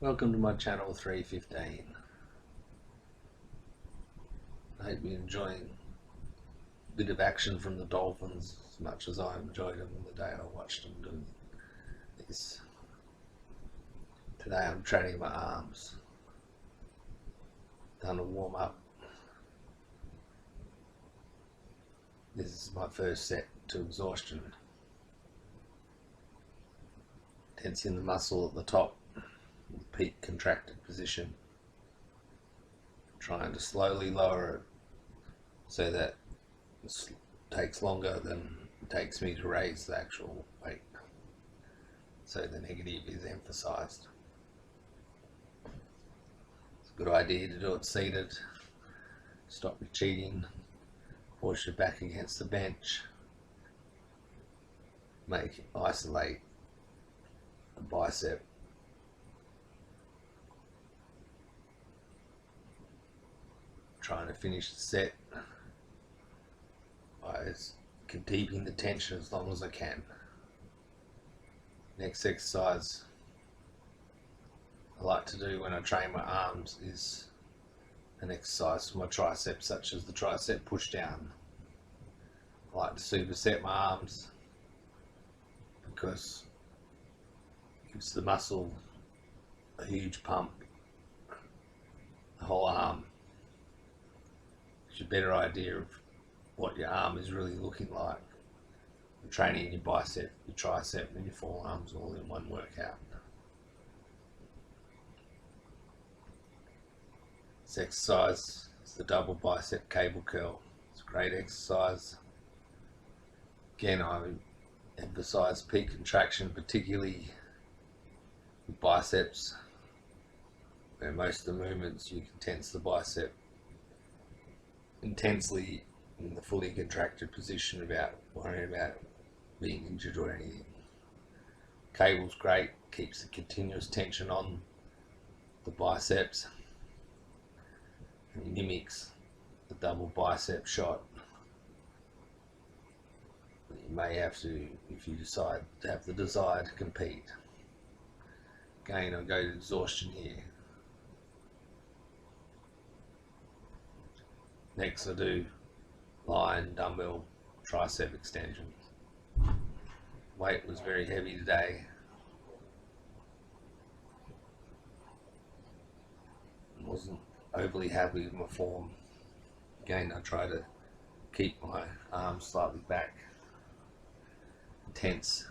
Welcome to my channel 315. I hope you're enjoying a bit of action from the Dolphins as much as I enjoyed them the day I watched them do this. Today I'm training my arms. Done a warm up. This is my first set to exhaustion. Tensing the muscle at the top, peak contracted position. Trying to slowly lower it so that it takes longer than it takes me to raise the actual weight. So the negative is emphasized. It's a good idea to do it seated. Stop your cheating. Push your back against the bench. Isolate the bicep. Trying to finish the set by keeping the tension as long as I can. Next exercise I like to do when I train my arms is an exercise for my triceps, such as the tricep push down. I like to superset my arms because it gives the muscle a huge pump, the whole arm. Gives you a better idea of what your arm is really looking like. You're training your bicep, your tricep and your forearms all in one workout. This exercise is the double bicep cable curl. It's a great exercise. Again, I would emphasize peak contraction, particularly with biceps, where most of the movements you can tense the bicep intensely in the fully contracted position without worrying about being injured or anything. Cable's great, keeps the continuous tension on the biceps and mimics the double bicep shot. You may have to, if you decide to have the desire to compete. Again, I'll go to exhaustion here. Next I do line dumbbell tricep extensions. Weight was very heavy today. Wasn't overly happy with my form. Again, I try to keep my arms slightly back, tense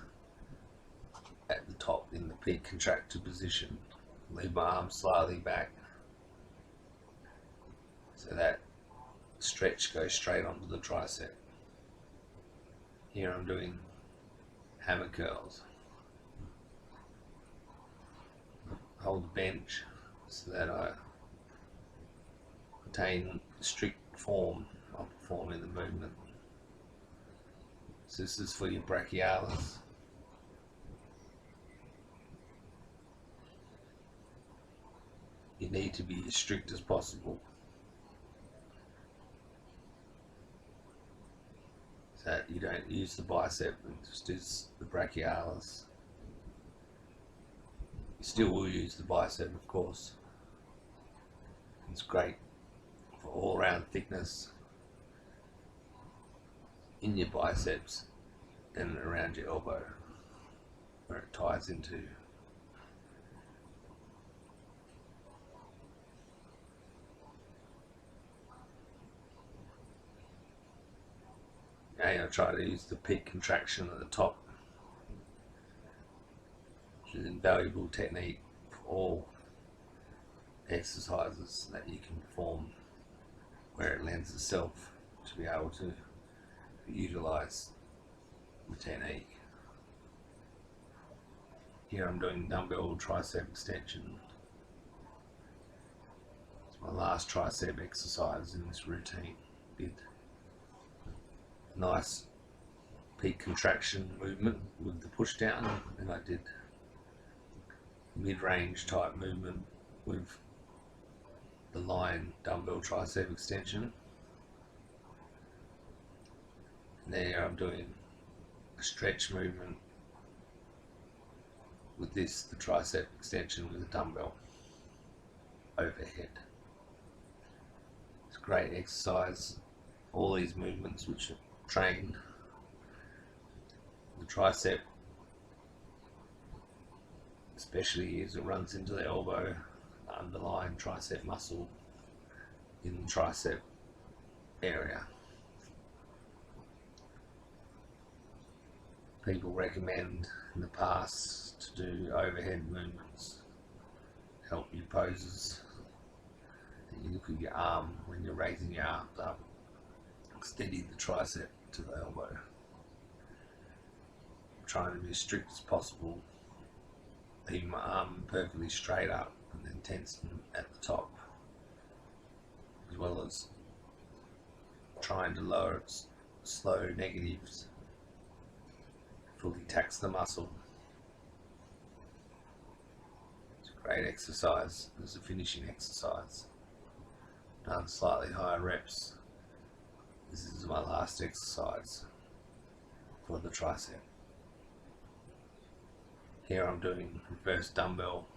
at the top in the peak contracted position. Leave my arms slightly back so that stretch goes straight onto the tricep. Here I'm doing hammer curls. Hold the bench so that I retain strict form while performing the movement. So this is for your brachialis. You need to be as strict as possible so that you don't use the bicep and just use the brachialis. You still will use the bicep, of course. It's great for all-round thickness in your biceps and around your elbow where it ties into. Again, I try to use the peak contraction at the top, which is an invaluable technique for all exercises that you can perform where it lends itself to be able to utilize the technique. Here I'm doing dumbbell tricep extension. It's my last tricep exercise in this routine. Did a nice peak contraction movement with the push down, and I did mid-range type movement with the line dumbbell tricep extension. And there I'm doing a stretch movement with this, the tricep extension with a dumbbell overhead. It's a great exercise. All these movements which train the tricep, especially as it runs into the elbow, the underlying tricep muscle in the tricep area. People recommend in the past to do overhead movements, help you poses. You look at your arm when you're raising your arms up, steady the tricep to the elbow. I'm trying to be as strict as possible, leaving my arm perfectly straight up and then tense at the top, as well as trying to lower its slow negatives, fully tax the muscle. It's a great exercise as a finishing exercise. Done slightly higher reps. This is my last exercise for the tricep. Here I'm doing reverse dumbbell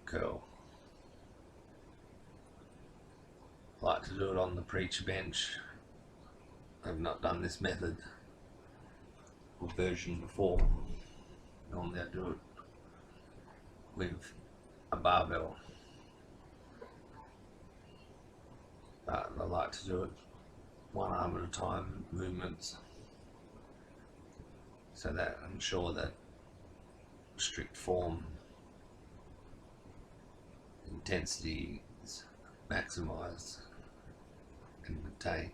curl. I like to do it on the preacher bench. I've not done this method or version before. Normally I do it with a barbell, but I like to do it one arm at a time movements, so that I'm sure that strict form intensity is maximized and maintained.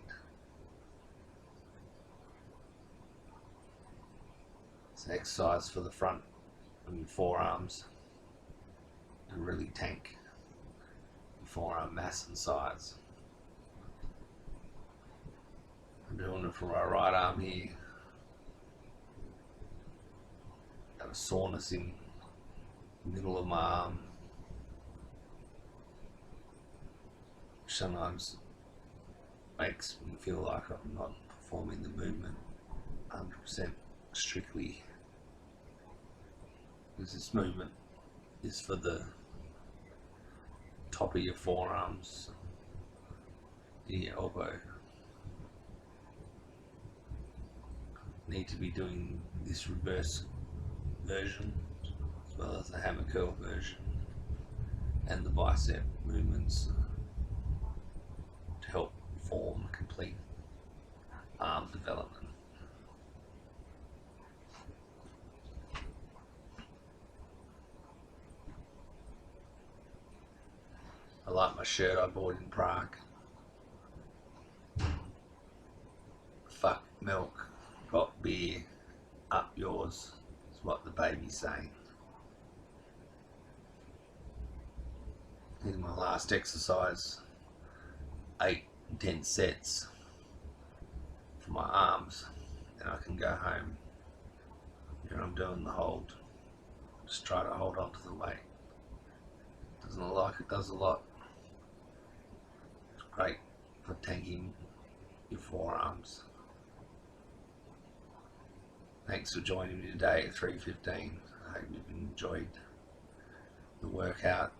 It's an exercise for the front of your forearms to really tank your forearm mass and size. I'm doing it for my right arm here. I have a soreness in the middle of my arm, which sometimes makes me feel like I'm not performing the movement 100% strictly, because this movement is for the top of your forearms, your elbow. Need to be doing this reverse version as well as the hammer curl version and the bicep movements to help form complete arm development. I like my shirt I bought in Prague. Fuck milk, got beer, up yours, is what the baby's saying. Here's my last exercise, 8 10 sets for my arms, and I can go home. Here I'm doing the hold. Just try to hold on to the weight. Doesn't look like it does a lot. It's great for tanking your forearms. Thanks for joining me today at 3:15. I hope you've enjoyed the workout.